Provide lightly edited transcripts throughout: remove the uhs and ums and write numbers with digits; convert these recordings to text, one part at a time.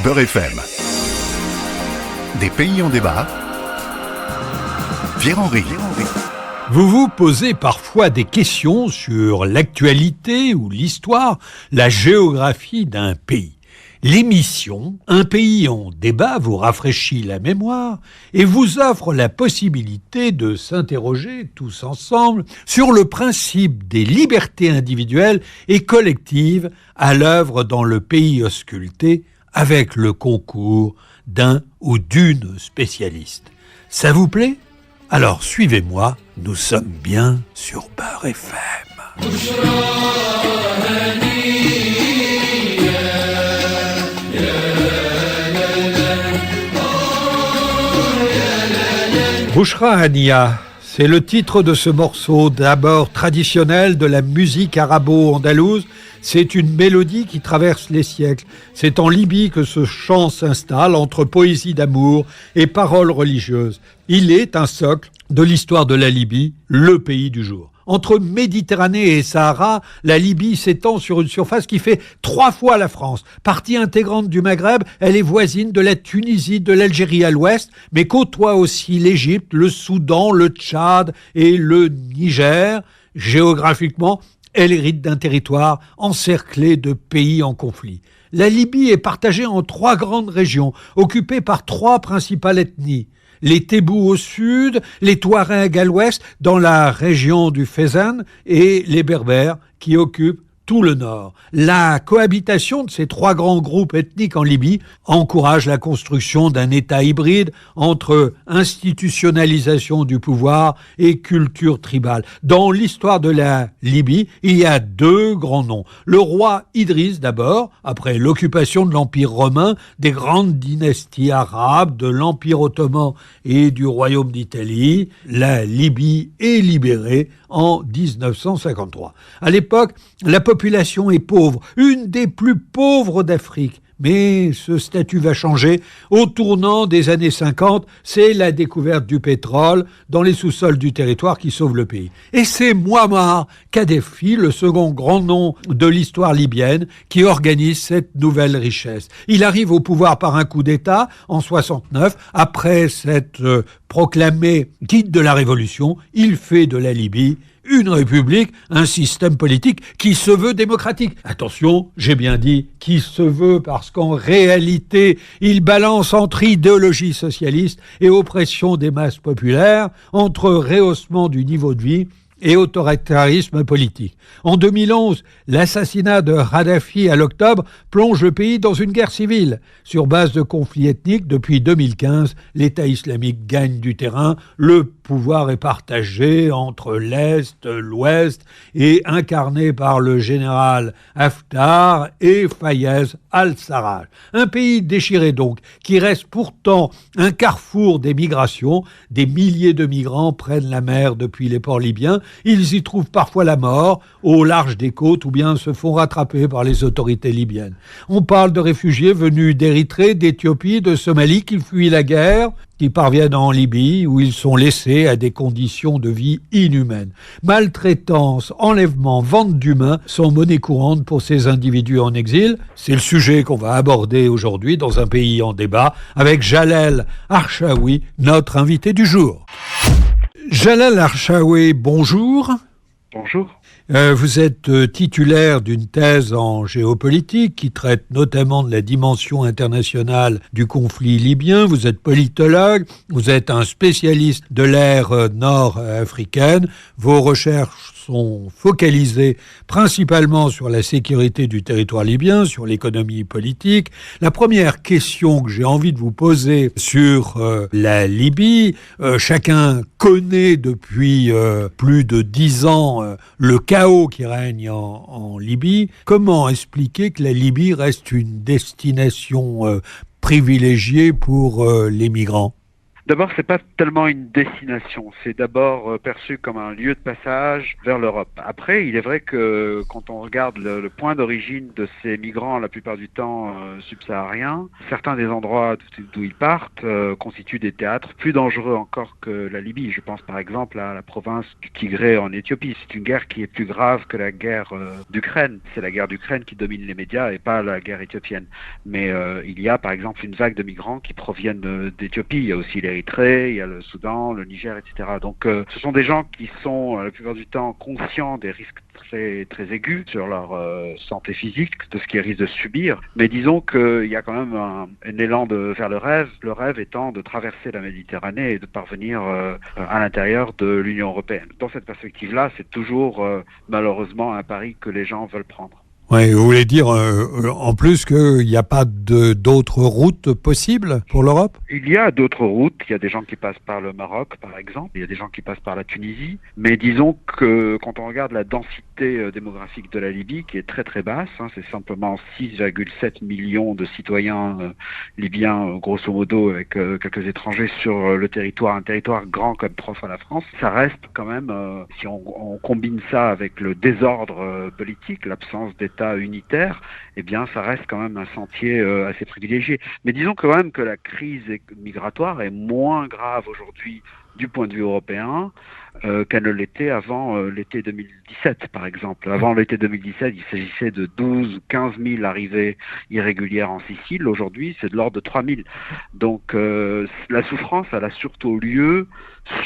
Beurre FM. Des pays en débat. Pierre-Henri. Vous vous posez parfois des questions sur l'actualité ou l'histoire, la géographie d'un pays. L'émission Un pays en débat vous rafraîchit la mémoire et vous offre la possibilité de s'interroger tous ensemble sur le principe des libertés individuelles et collectives à l'œuvre dans le pays ausculté avec le concours d'un ou d'une spécialiste. Ça vous plaît ? Alors suivez-moi, nous sommes bien sur Beurre FM. Bouchra Hania, c'est le titre de ce morceau, d'abord traditionnel de la musique arabo-andalouse. C'est une mélodie qui traverse les siècles. C'est en Libye que ce chant s'installe entre poésie d'amour et paroles religieuses. Il est un socle de l'histoire de la Libye, le pays du jour. Entre Méditerranée et Sahara, la Libye s'étend sur une surface qui fait 3 fois la France. Partie intégrante du Maghreb, elle est voisine de la Tunisie, de l'Algérie à l'ouest, mais côtoie aussi l'Égypte, le Soudan, le Tchad et le Niger. Géographiquement, elle hérite d'un territoire encerclé de pays en conflit. La Libye est partagée en 3 grandes régions, occupées par 3 principales ethnies. Les Tébous au sud, les Touaregs à l'ouest, dans la région du Fezzan, et les Berbères qui occupent tout le nord. La cohabitation de ces 3 grands groupes ethniques en Libye encourage la construction d'un État hybride entre institutionnalisation du pouvoir et culture tribale. Dans l'histoire de la Libye, il y a 2 grands noms. Le roi Idriss d'abord, après l'occupation de l'Empire romain, des grandes dynasties arabes, de l'Empire ottoman et du Royaume d'Italie. La Libye est libérée en 1953. À l'époque, la population est pauvre, une des plus pauvres d'Afrique. Mais ce statut va changer. Au tournant des années 50, c'est la découverte du pétrole dans les sous-sols du territoire qui sauve le pays. Et c'est Mouammar Kadhafi, le second grand nom de l'histoire libyenne, qui organise cette nouvelle richesse. Il arrive au pouvoir par un coup d'État en 69. Après s'être proclamé guide de la révolution, il fait de la Libye une république, un système politique qui se veut démocratique. Attention, j'ai bien dit qui se veut parce qu'en réalité, il balance entre idéologie socialiste et oppression des masses populaires, entre rehaussement du niveau de vie et autoritarisme politique. En 2011, l'assassinat de Kadhafi à l'octobre plonge le pays dans une guerre civile. Sur base de conflits ethniques, depuis 2015, l'État islamique gagne du terrain. Le pouvoir est partagé entre l'Est, l'Ouest et incarné par le général Haftar et Fayez al-Sarraj. Un pays déchiré donc, qui reste pourtant un carrefour des migrations. Des milliers de migrants prennent la mer depuis les ports libyens. Ils y trouvent parfois la mort au large des côtes ou bien se font rattraper par les autorités libyennes. On parle de réfugiés venus d'Érythrée, d'Éthiopie, de Somalie qui fuient la guerre, qui parviennent en Libye où ils sont laissés à des conditions de vie inhumaines. Maltraitance, enlèvement, vente d'humains sont monnaie courante pour ces individus en exil. C'est le sujet qu'on va aborder aujourd'hui dans un pays en débat avec Jalal Archaoui, notre invité du jour. Jalal Archaoui, bonjour. Bonjour. Vous êtes titulaire d'une thèse en géopolitique qui traite notamment de la dimension internationale du conflit libyen. Vous êtes politologue, vous êtes un spécialiste de l'ère nord-africaine. Vos recherches sont focalisées principalement sur la sécurité du territoire libyen, sur l'économie politique. La première question que j'ai envie de vous poser sur la Libye, chacun connaît depuis plus de 10 ans le chaos qui règne en Libye. Comment expliquer que la Libye reste une destination privilégiée pour les migrants ? D'abord, c'est pas tellement une destination, c'est d'abord perçu comme un lieu de passage vers l'Europe. Après, il est vrai que quand on regarde le point d'origine de ces migrants, la plupart du temps subsahariens, certains des endroits d'où ils partent constituent des théâtres plus dangereux encore que la Libye. Je pense par exemple à la province du Tigré en Éthiopie. C'est une guerre qui est plus grave que la guerre d'Ukraine. C'est la guerre d'Ukraine qui domine les médias et pas la guerre éthiopienne. Mais il y a par exemple une vague de migrants qui proviennent d'Éthiopie. Il y a aussi l'Érythrée, il y a le Soudan, le Niger, etc. Donc ce sont des gens qui sont la plupart du temps conscients des risques très aigus sur leur santé physique, de ce qu'ils risquent de subir. Mais disons qu'il y a quand même un élan vers le rêve étant de traverser la Méditerranée et de parvenir à l'intérieur de l'Union européenne. Dans cette perspective-là, c'est toujours malheureusement un pari que les gens veulent prendre. Oui, vous voulez dire en plus qu'il n'y a pas d'autres routes possibles pour l'Europe ? Il y a d'autres routes. Il y a des gens qui passent par le Maroc, par exemple. Il y a des gens qui passent par la Tunisie. Mais disons que quand on regarde la densité démographique de la Libye, qui est très très basse, c'est simplement 6,7 millions de citoyens libyens, grosso modo, avec quelques étrangers sur le territoire, un territoire grand comme 3 fois la France. Ça reste quand même, si on combine ça avec le désordre politique, l'absence d'État unitaire, eh bien, ça reste quand même un sentier assez privilégié. Mais disons quand même que la crise migratoire est moins grave aujourd'hui du point de vue européen qu'elle ne l'était avant l'été 2017, par exemple. Avant l'été 2017, il s'agissait de 12 ou 15 000 arrivées irrégulières en Sicile. Aujourd'hui, c'est de l'ordre de 3 000. Donc, la souffrance, elle a surtout lieu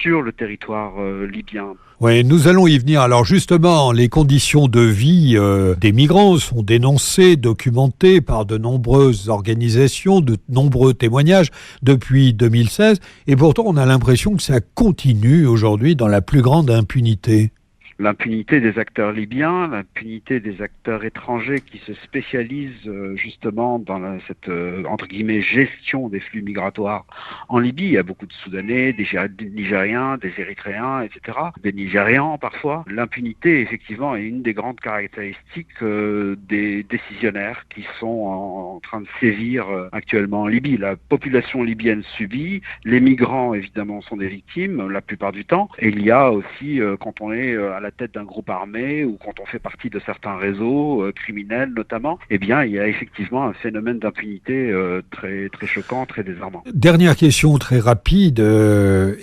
sur le territoire libyen. Oui, nous allons y venir. Alors justement, les conditions de vie des migrants sont dénoncées, documentées par de nombreuses organisations, de nombreux témoignages depuis 2016. Et pourtant, on a l'impression que ça continue aujourd'hui dans la plus grande impunité. L'impunité des acteurs libyens, l'impunité des acteurs étrangers qui se spécialisent justement dans cette entre guillemets gestion des flux migratoires en Libye. Il y a beaucoup de Soudanais, des Nigériens, des Érythréens, etc. Des Nigérians parfois. L'impunité, effectivement, est une des grandes caractéristiques des décisionnaires qui sont en train de sévir actuellement en Libye. La population libyenne subit, les migrants évidemment sont des victimes la plupart du temps. Et il y a aussi, quand on est à la tête d'un groupe armé ou quand on fait partie de certains réseaux criminels notamment, eh bien il y a effectivement un phénomène d'impunité très très choquant, très désarmant. Dernière question très rapide,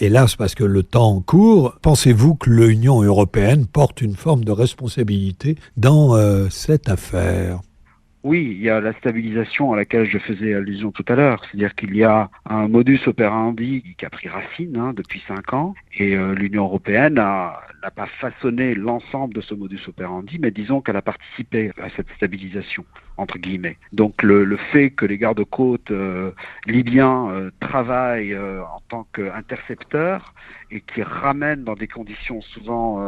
hélas parce que le temps court. Pensez-vous que l'Union européenne porte une forme de responsabilité dans cette affaire ? Oui, il y a la stabilisation à laquelle je faisais allusion tout à l'heure. C'est-à-dire qu'il y a un modus operandi qui a pris racine depuis 5 ans et l'Union européenne n'a pas façonné l'ensemble de ce modus operandi, mais disons qu'elle a participé à cette stabilisation, entre guillemets. Donc le fait que les gardes-côtes libyens travaillent en tant qu'intercepteurs et qui ramènent dans des conditions souvent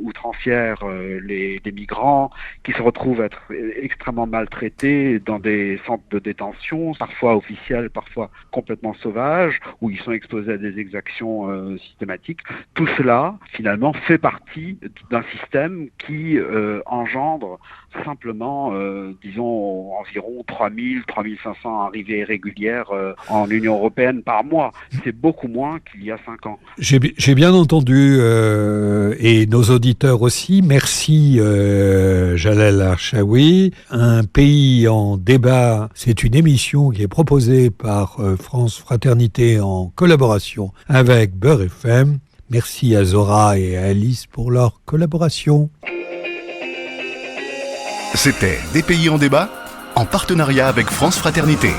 outrancières les migrants qui se retrouvent être extrêmement maltraités dans des centres de détention, parfois officiels, parfois complètement sauvages, où ils sont exposés à des exactions systématiques. Tout cela, finalement, fait partie d'un système qui engendre simplement, disons, environ 3000, 3500 arrivées irrégulières en Union européenne par mois. C'est beaucoup moins qu'il y a 5 ans. J'ai bien entendu, et nos auditeurs aussi. Merci, Jalal Archaoui. Un pays en débat, c'est une émission qui est proposée par France Fraternité en collaboration avec Beurre FM. Merci à Zora et à Alice pour leur collaboration. C'était Des pays en débat, en partenariat avec France Fraternité.